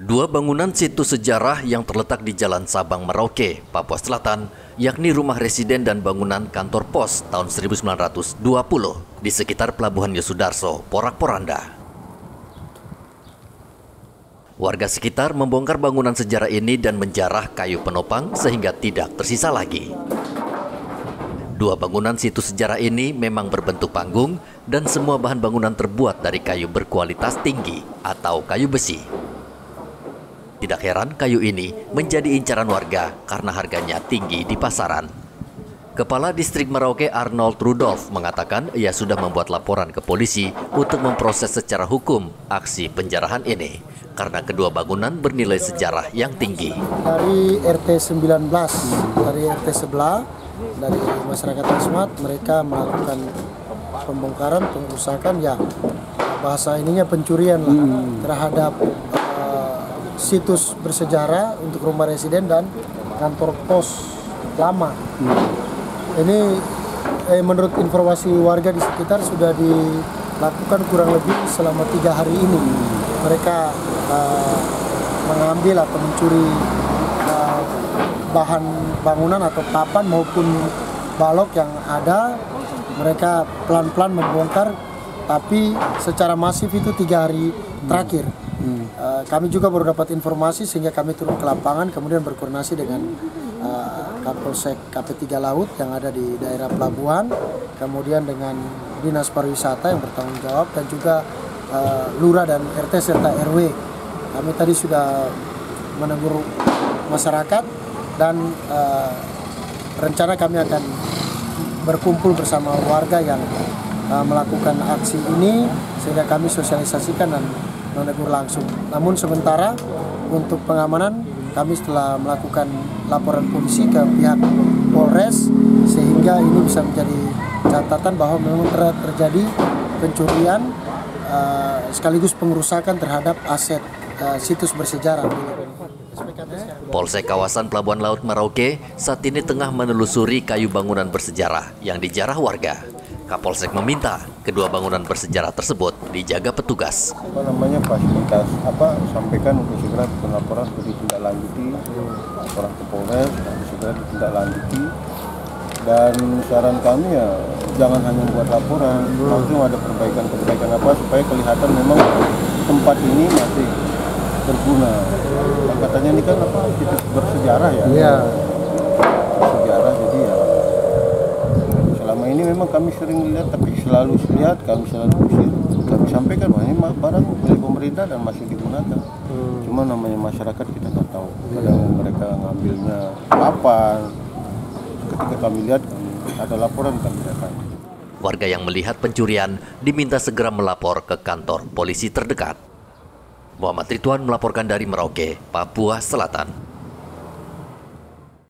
Dua bangunan situs sejarah yang terletak di Jalan Sabang, Merauke, Papua Selatan, yakni rumah residen dan bangunan kantor pos tahun 1920 di sekitar Pelabuhan Yosudarso, Porak-Poranda. Warga sekitar membongkar bangunan sejarah ini dan menjarah kayu penopang sehingga tidak tersisa lagi. Dua bangunan situs sejarah ini memang berbentuk panggung dan semua bahan bangunan terbuat dari kayu berkualitas tinggi atau kayu besi. Tidak heran kayu ini menjadi incaran warga karena harganya tinggi di pasaran. Kepala Distrik Merauke Arnold Rudolf mengatakan ia sudah membuat laporan ke polisi untuk memproses secara hukum aksi penjarahan ini karena kedua bangunan bernilai sejarah yang tinggi. Dari RT 19, dari RT sebelah, dari masyarakat Asmat, mereka melakukan pembongkaran, pengrusakan, ya bahasa ininya pencurian lah, terhadap situs bersejarah untuk rumah residen dan kantor pos lama. Ini menurut informasi warga di sekitar sudah dilakukan kurang lebih selama 3 hari ini. Mereka mengambil atau mencuri bahan bangunan atau papan maupun balok yang ada. Mereka pelan-pelan membongkar, tapi secara masif itu 3 hari terakhir. Kami juga baru dapat informasi sehingga kami turun ke lapangan, kemudian berkoordinasi dengan Kapolsek KP3 Laut yang ada di daerah pelabuhan, kemudian dengan Dinas Pariwisata yang bertanggung jawab, dan juga Lurah dan RT serta RW. Kami tadi sudah menegur masyarakat dan rencana kami akan berkumpul bersama warga yang melakukan aksi ini sehingga kami sosialisasikan dan menegur langsung. Namun sementara untuk pengamanan kami setelah melakukan laporan polisi ke pihak Polres sehingga ini bisa menjadi catatan bahwa memang terjadi pencurian sekaligus pengerusakan terhadap aset situs bersejarah. Polsek kawasan Pelabuhan Laut Merauke saat ini tengah menelusuri kayu bangunan bersejarah yang dijarah warga. Kapolsek meminta kedua bangunan bersejarah tersebut dijaga petugas. Fasilitas sampaikan untuk segera laporan untuk ditindaklanjuti, laporan ke Polres dan segera ditindaklanjuti. Dan saran kami ya jangan hanya buat laporan, langsung ada perbaikan supaya kelihatan memang tempat ini masih berguna. Katanya ini kan situs bersejarah ya. Iya. Sejarah, jadi ya selama ini memang kami sering lihat, tapi selalu lihat kami selalu usir. Kami sampaikan bahwa ini barang milik pemerintah dan masih digunakan. Cuma namanya masyarakat kita nggak tahu. Kadang mereka ngambilnya kapan. Ketika kami lihat ada laporan kami datang. Warga yang melihat pencurian diminta segera melapor ke kantor polisi terdekat. Muhammad Ridwan melaporkan dari Merauke, Papua Selatan.